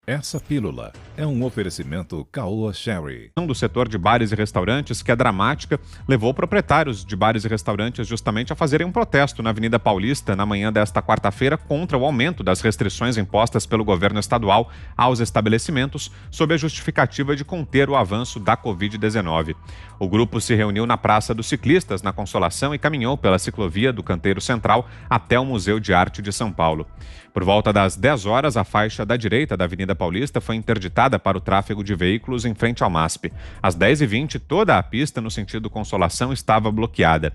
Essa pílula é um oferecimento Caoa Sherry. Do setor de bares e restaurantes, que é dramática, levou proprietários de bares e restaurantes justamente a fazerem um protesto na Avenida Paulista na manhã desta quarta-feira contra o aumento das restrições impostas pelo governo estadual aos estabelecimentos, sob a justificativa de conter o avanço da Covid-19. O grupo se reuniu na Praça dos Ciclistas, na Consolação, e caminhou pela ciclovia do Canteiro Central até o Museu de Arte de São Paulo. Por volta das 10 horas, a faixa da direita da Avenida Paulista foi interditada para o tráfego de veículos em frente ao MASP. Às 10h20, toda a pista no sentido Consolação estava bloqueada.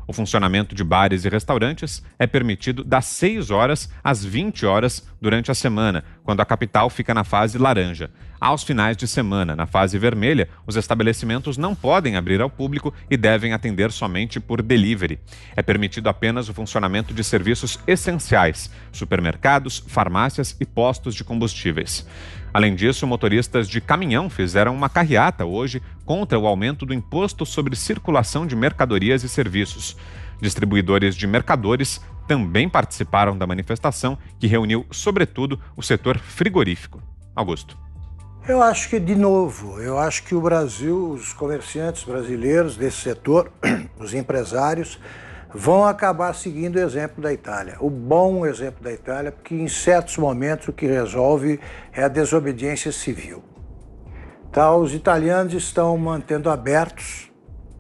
O funcionamento de bares e restaurantes é permitido das 6 horas às 20 horas durante a semana, quando a capital fica na fase laranja. Aos finais de semana, na fase vermelha, os estabelecimentos não podem abrir ao público e devem atender somente por delivery. É permitido apenas o funcionamento de serviços essenciais, supermercados, farmácias e postos de combustíveis. Além disso, motoristas de caminhão fizeram uma carreata hoje contra o aumento do imposto sobre circulação de mercadorias e serviços. Distribuidores de mercadores também participaram da manifestação, que reuniu, sobretudo, o setor frigorífico. Augusto. Eu acho que, de novo, o Brasil, os comerciantes brasileiros desse setor, os empresários, vão acabar seguindo o exemplo da Itália, o bom exemplo da Itália, porque em certos momentos o que resolve é a desobediência civil. Então, os italianos estão mantendo abertos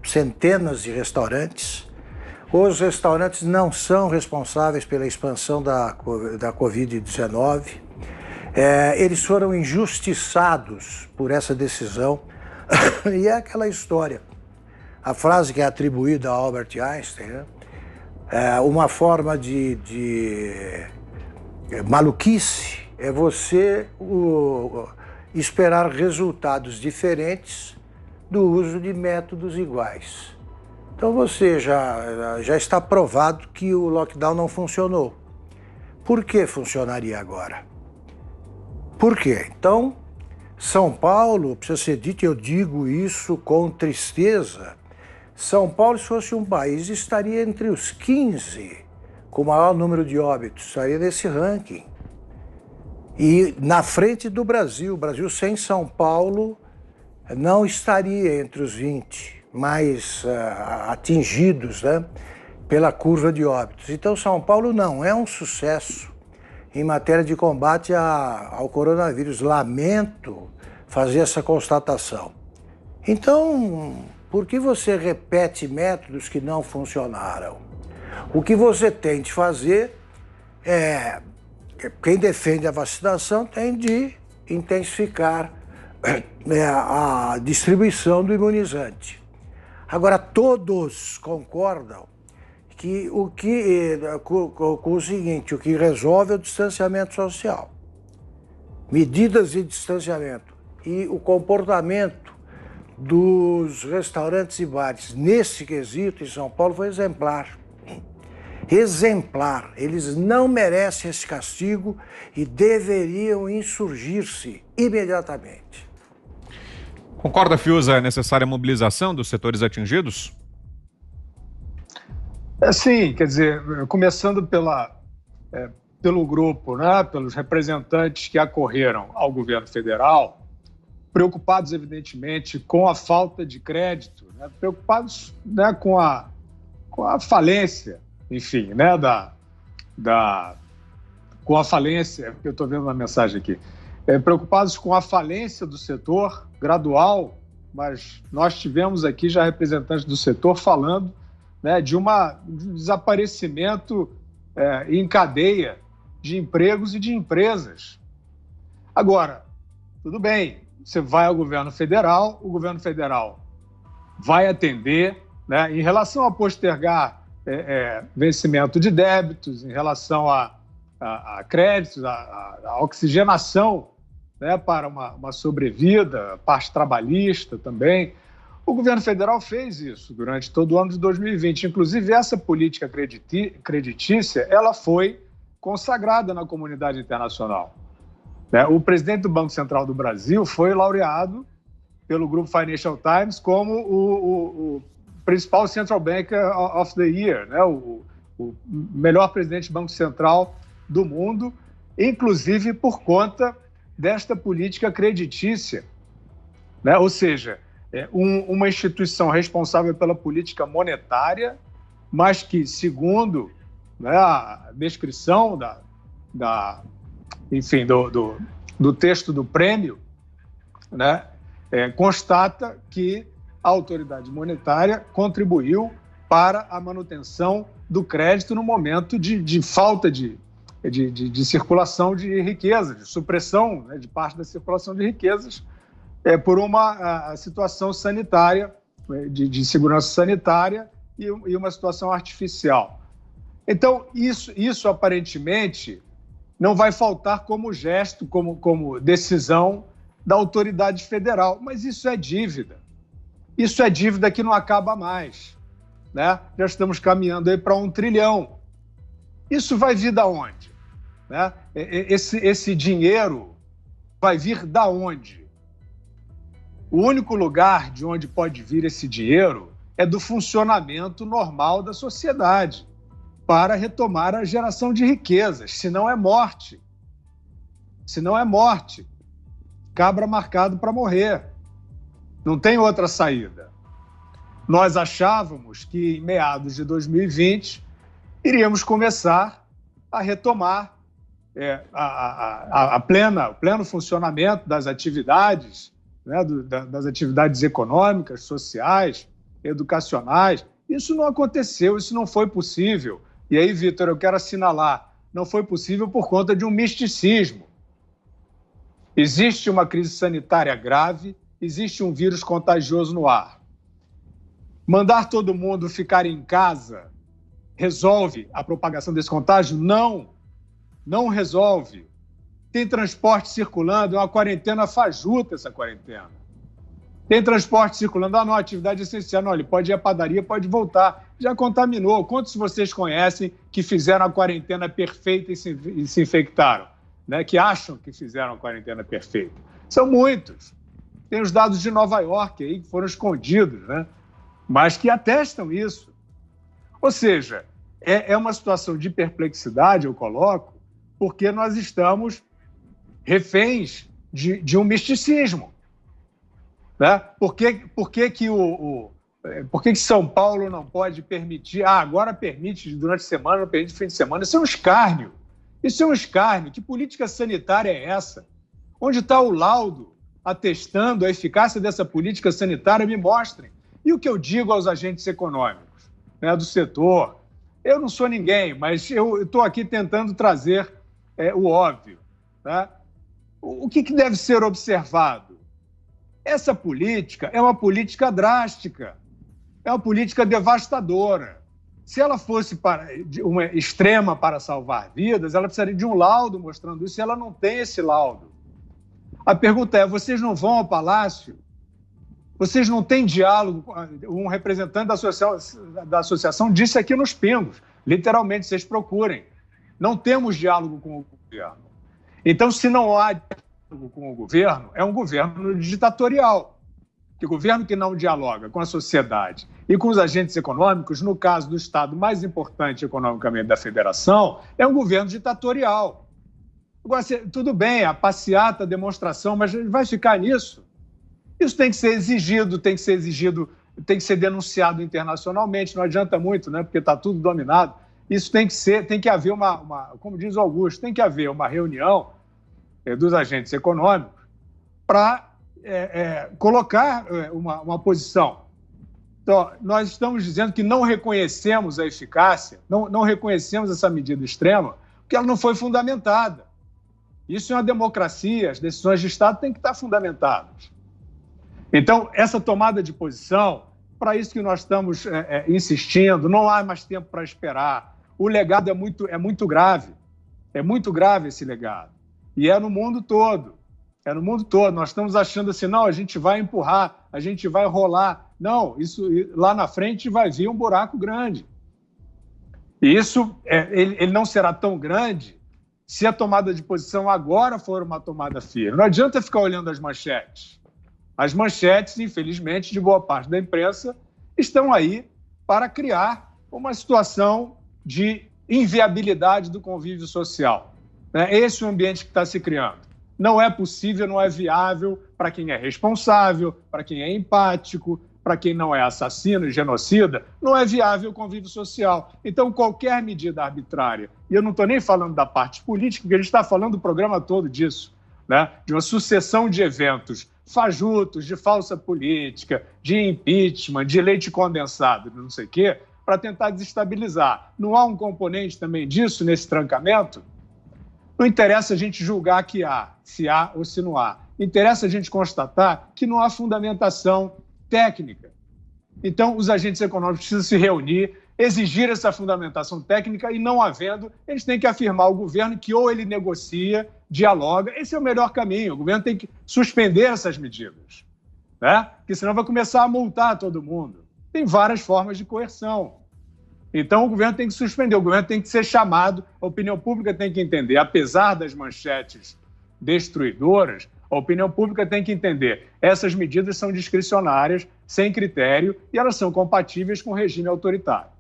centenas de restaurantes. Os restaurantes não são responsáveis pela expansão da Covid-19. Eles foram injustiçados por essa decisão. E é aquela história. A frase que é atribuída a Albert Einstein, né? Uma forma de maluquice é você esperar resultados diferentes do uso de métodos iguais. Então você já está provado que o lockdown não funcionou. Por que funcionaria agora? Por quê? Então, São Paulo, precisa ser dito, eu digo isso com tristeza, São Paulo, se fosse um país, estaria entre os 15 com o maior número de óbitos, estaria nesse ranking. E na frente do Brasil, o Brasil sem São Paulo não estaria entre os 20 mais atingidos, né, pela curva de óbitos. Então, São Paulo não é um sucesso em matéria de combate ao coronavírus. Lamento fazer essa constatação. Então, por que você repete métodos que não funcionaram? O que você tem de fazer quem defende a vacinação tem de intensificar a distribuição do imunizante. Agora, todos concordam que com o seguinte, o que resolve é o distanciamento social. Medidas de distanciamento e o comportamento dos restaurantes e bares nesse quesito em São Paulo foi exemplar. Exemplar. Eles não merecem esse castigo e deveriam insurgir-se imediatamente. Concorda, Fiuza, é necessária a mobilização dos setores atingidos? Sim, quer dizer, começando pelo grupo, né, pelos representantes que acorreram ao governo federal, preocupados, evidentemente, com a falta de crédito, né, preocupados, né, com a falência, enfim, né, com a falência, eu estou vendo uma mensagem aqui, preocupados com a falência do setor gradual, mas nós tivemos aqui já representantes do setor falando, né, de um desaparecimento em cadeia de empregos e de empresas. Agora, tudo bem, você vai ao governo federal, o governo federal vai atender, né, em relação a postergar vencimento de débitos, em relação a créditos, a oxigenação, né, para uma sobrevida, parte trabalhista também. O governo federal fez isso durante todo o ano de 2020. Inclusive, essa política creditícia, ela foi consagrada na comunidade internacional. O presidente do Banco Central do Brasil foi laureado pelo grupo Financial Times como o principal Central Banker of the Year, né? o melhor presidente de Banco Central do mundo, inclusive por conta desta política creditícia, né? Ou seja, uma instituição responsável pela política monetária, mas que, segundo, né, a descrição do texto do prêmio, né, constata que a autoridade monetária contribuiu para a manutenção do crédito no momento de falta de circulação de riquezas, de supressão, né, de parte da circulação de riquezas, por uma situação sanitária, de segurança sanitária e uma situação artificial. Então, isso aparentemente não vai faltar como gesto, como decisão da autoridade federal, mas isso é dívida. Isso é dívida que não acaba mais, né? Já estamos caminhando aí para 1 trilhão. Isso vai vir da onde? Né? Esse dinheiro vai vir da onde? O único lugar de onde pode vir esse dinheiro é do funcionamento normal da sociedade para retomar a geração de riquezas, senão é morte. Senão é morte. Cabra marcado para morrer. Não tem outra saída. Nós achávamos que em meados de 2020 iríamos começar a retomar o pleno funcionamento das atividades, né, das atividades econômicas, sociais, educacionais. Isso não aconteceu, isso não foi possível. E aí, Vitor, eu quero assinalar, não foi possível por conta de um misticismo. Existe uma crise sanitária grave, existe um vírus contagioso no ar. Mandar todo mundo ficar em casa resolve a propagação desse contágio? Não, não resolve. Tem transporte circulando, é uma quarentena fajuta essa quarentena. Tem transporte circulando, não, atividade essencial, não, ele pode ir à padaria, pode voltar. Já contaminou. Quantos vocês conhecem que fizeram a quarentena perfeita e se infectaram? Né? Que acham que fizeram a quarentena perfeita? São muitos. Tem os dados de Nova York aí que foram escondidos, né? Mas que atestam isso. Ou seja, é uma situação de perplexidade, eu coloco, porque nós estamos reféns de um misticismo. Né? Por que São Paulo não pode permitir? Agora permite durante a semana, não permite fim de semana. Isso é um escárnio. Isso é um escárnio. Que política sanitária é essa? Onde está o laudo atestando a eficácia dessa política sanitária? Me mostrem. E o que eu digo aos agentes econômicos, né, do setor? Eu não sou ninguém, mas eu estou aqui tentando trazer o óbvio. Tá? O que deve ser observado? Essa política é uma política drástica, é uma política devastadora. Se ela fosse uma extrema para salvar vidas, ela precisaria de um laudo mostrando isso, e ela não tem esse laudo. A pergunta é, vocês não vão ao Palácio? Vocês não têm diálogo? Um representante da associação disse aqui nos Pingos, literalmente, vocês procurem. Não temos diálogo com o governo. Então, se não há diálogo com o governo, é um governo ditatorial. Que governo que não dialoga com a sociedade e com os agentes econômicos, no caso do Estado mais importante economicamente da Federação, é um governo ditatorial. Agora, tudo bem, a passeata, a demonstração, mas vai ficar nisso? Isso tem que ser exigido, tem que ser denunciado internacionalmente, não adianta muito, né? Porque está tudo dominado. Isso tem que haver como diz o Augusto, tem que haver uma reunião dos agentes econômicos para colocar uma posição. Então, nós estamos dizendo que não reconhecemos a eficácia, não reconhecemos essa medida extrema, porque ela não foi fundamentada. Isso é uma democracia, as decisões de Estado têm que estar fundamentadas. Então, essa tomada de posição, para isso que nós estamos insistindo, não há mais tempo para esperar. O legado é muito grave esse legado. E é no mundo todo. É no mundo todo. Nós estamos achando assim, não, a gente vai empurrar, a gente vai rolar. Não, isso lá na frente vai vir um buraco grande. E isso, ele não será tão grande se a tomada de posição agora for uma tomada firme. Não adianta ficar olhando as manchetes. As manchetes, infelizmente, de boa parte da imprensa, estão aí para criar uma situação de inviabilidade do convívio social. É esse o ambiente que está se criando. Não é possível, não é viável para quem é responsável, para quem é empático, para quem não é assassino e genocida, não é viável o convívio social. Então, qualquer medida arbitrária, e eu não estou nem falando da parte política, porque a gente está falando do programa todo disso, né? De uma sucessão de eventos fajutos, de falsa política, de impeachment, de leite condensado, não sei o quê, para tentar desestabilizar. Não há um componente também disso nesse trancamento? Não interessa a gente julgar que há, se há ou se não há. Interessa a gente constatar que não há fundamentação técnica. Então, os agentes econômicos precisam se reunir, exigir essa fundamentação técnica e, não havendo, eles têm que afirmar ao governo que ou ele negocia, dialoga. Esse é o melhor caminho. O governo tem que suspender essas medidas, né? Porque senão vai começar a multar todo mundo. Tem várias formas de coerção. Então, o governo tem que suspender, o governo tem que ser chamado, a opinião pública tem que entender, apesar das manchetes destruidoras, a opinião pública tem que entender, essas medidas são discricionárias, sem critério, e elas são compatíveis com o regime autoritário.